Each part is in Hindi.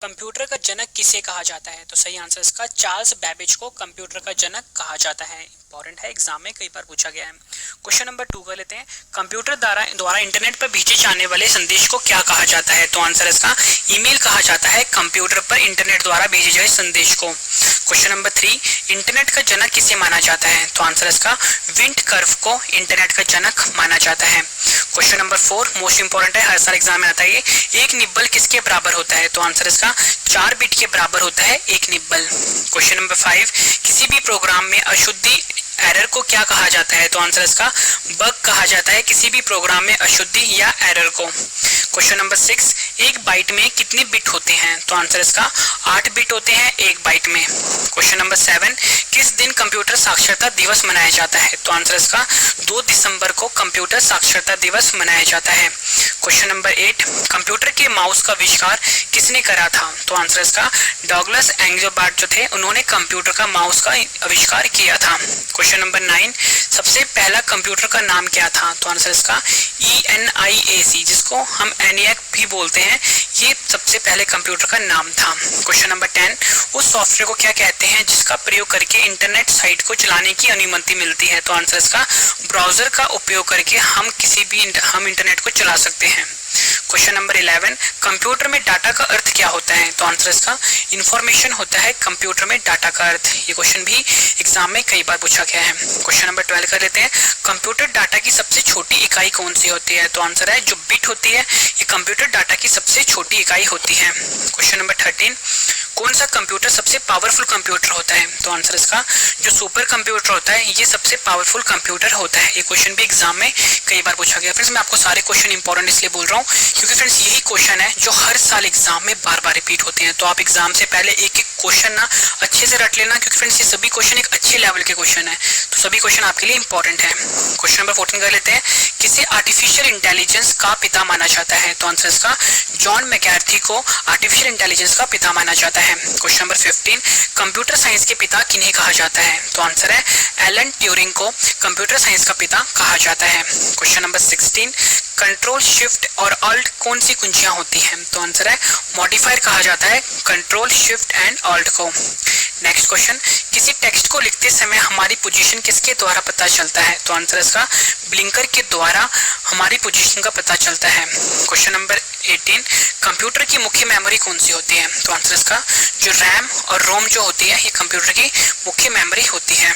कंप्यूटर का जनक किसे कहा जाता है? तो सही आंसर इसका चार्ल्स बेबेज को कंप्यूटर का जनक कहा जाता है। इंपॉर्टेंट है, एग्जाम में कई बार पूछा गया है। क्वेश्चन नंबर 2 कर लेते हैं। कंप्यूटर द्वारा इंटरनेट पर भेजे जाने वाले संदेश को क्या कहा जाता है? तो आंसर इसका ईमेल कहा जाता है, कंप्यूटर पर इंटरनेट द्वारा भेजे गए संदेश को। क्वेश्चन नंबर 3, इंटरनेट का जनक किसे माना जाता है? तो आंसर इसका विंट कर्व को इंटरनेट का जनक माना जाता है। क्वेश्चन नंबर 4 मोस्ट इंपॉर्टेंट है, हर साल एग्जाम में आता है ये। एक निब्बल किसके बराबर होता है? तो आंसर इसका 4 बिट के बराबर होता है एक निब्बल। क्वेश्चन नंबर 5, किसी भी प्रोग्राम में अशुद्धि एरर को क्या कहा जाता है? तो आंसर इसका बग कहा जाता है किसी भी प्रोग्राम में अशुद्धि या एरर को। क्वेश्चन नंबर 6, एक बाइट में कितने बिट होते हैं? तो आंसर इसका 8 बिट होते हैं एक बाइट में। क्वेश्चन नंबर 7, किस दिन कंप्यूटर साक्षरता दिवस मनाया जाता है? तो आंसर इसका 2 दिसंबर को कंप्यूटर साक्षरता दिवस मनाया जाता है। क्वेश्चन नंबर 8, कंप्यूटर के माउस का आविष्कार किसने करा था? तो आंसर इसका डॉगलस एंग्जोबार्ट जो थे उन्होंने कंप्यूटर का माउस का आविष्कार किया था। क्वेश्चन नंबर 9, सबसे पहला कंप्यूटर का नाम क्या था? तो आंसर इसका ENIAC, जिसको हम ENIAC भी बोलते हैं, ये सबसे पहले कंप्यूटर का नाम था। क्वेश्चन नंबर 10, उस सॉफ्टवेयर को क्या कहते हैं जिसका प्रयोग करके इंटरनेट साइट को चलाने की अनुमति मिलती है? तो आंसर इसका ब्राउजर का उपयोग करके हम इंटरनेट को चला सकते हैं। क्वेश्चन नंबर 11, कंप्यूटर में डाटा का अर्थ क्या होता है? तो आंसर इसका इंफॉर्मेशन होता है कंप्यूटर में डाटा का अर्थ। ये क्वेश्चन भी एग्जाम में कई बार पूछा गया है। क्वेश्चन नंबर 12 कर लेते हैं। कंप्यूटर डाटा की सबसे छोटी इकाई कौन सी होती है? तो आंसर है जो बिट होती है, ये कंप्यूटर डाटा की सबसे छोटी इकाई होती है। क्वेश्चन नंबर 13, कौन सा कंप्यूटर सबसे पावरफुल कंप्यूटर होता है? तो आंसर इसका जो सुपर कंप्यूटर होता है ये सबसे पावरफुल कंप्यूटर होता है। ये क्वेश्चन भी एग्जाम में कई बार पूछा गया। फ्रेंड्स मैं आपको सारे क्वेश्चन इंपॉर्टेंट इसलिए बोल रहा हूँ क्योंकि फ्रेंड्स यही क्वेश्चन है जो हर साल एग्जाम में बार बार रिपीट होते हैं। तो आप एग्जाम से पहले एक एक क्वेश्चन ना अच्छे से रट लेना, क्योंकि फ्रेंड्स ये सभी क्वेश्चन एक अच्छे लेवल के क्वेश्चन है, तो सभी क्वेश्चन आपके लिए इंपॉर्टेंट है। क्वेश्चन नंबर 14 कर लेते हैं। किसे आर्टिफिशियल इंटेलिजेंस का पिता माना जाता है? तो आंसर इसका जॉन मैकार्थी को आर्टिफिशियल इंटेलिजेंस का पिता माना जाता है। क्वेश्चन नंबर 15, कंप्यूटर साइंस के पिता किन्हें कहा जाता है? तो आंसर है एलन ट्यूरिंग को कंप्यूटर साइंस का पिता कहा जाता है। क्वेश्चन नंबर 16, कंट्रोल शिफ्ट और ऑल्ट कौन सी कुंजियां होती हैं? तो आंसर है मॉडिफायर कहा जाता है कंट्रोल शिफ्ट एंड ऑल्ट को। नेक्स्ट क्वेश्चन, किसी टेक्स्ट को लिखते समय हमारी पोजीशन किसके द्वारा पता चलता है? तो आंसर इसका ब्लिंकर के द्वारा हमारी पोजीशन का पता चलता है। क्वेश्चन नंबर 18, कंप्यूटर की मुख्य मेमोरी कौन सी होती है? तो आंसर इसका जो रैम और रोम जो होती है ये कंप्यूटर की मुख्य मेमोरी होती है।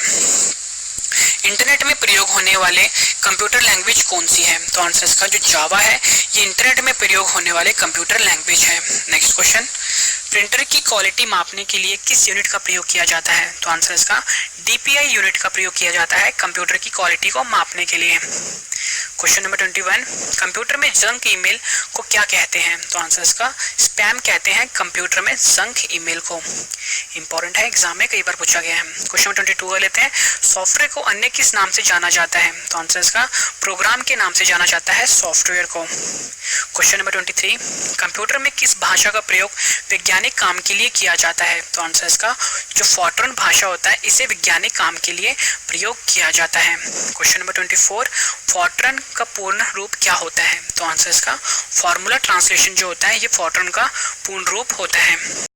इंटरनेट में प्रयोग होने वाले कंप्यूटर लैंग्वेज कौन सी है? तो आंसर इसका जो जावा है ये इंटरनेट में प्रयोग होने वाले कंप्यूटर लैंग्वेज है। नेक्स्ट क्वेश्चन, प्रिंटर की क्वालिटी मापने के लिए किस यूनिट का प्रयोग किया जाता है? तो आंसर इसका DPI यूनिट का प्रयोग किया जाता है कंप्यूटर की क्वालिटी को मापने के लिए। क्वेश्चन नंबर 21, कंप्यूटर में जंक ईमेल को क्या कहते हैं? तो आंसर इसका स्पैम कहते हैं कंप्यूटर में जंक ईमेल को। इंपॉर्टेंट है, एग्जाम में कई बार पूछा गया है। क्वेश्चन नंबर 22 कर लेते हैं। सॉफ्टवेयर को अन्य किस नाम से जाना जाता है? तो आंसर इसका प्रोग्राम के नाम से जाना जाता है सॉफ्टवेयर को। क्वेश्चन नंबर 23, कंप्यूटर में किस भाषा का प्रयोग वैज्ञानिक काम के लिए किया जाता है? तो आंसर इसका जो फॉर्ट्रन भाषा होता है इसे वैज्ञानिक काम के लिए प्रयोग किया जाता है। क्वेश्चन नंबर 24, फॉर्ट्रन का पूर्ण रूप क्या होता है? तो आंसर इसका फॉर्मूला ट्रांसलेशन जो होता है ये फॉर्ट्रन का पूर्ण रूप होता है।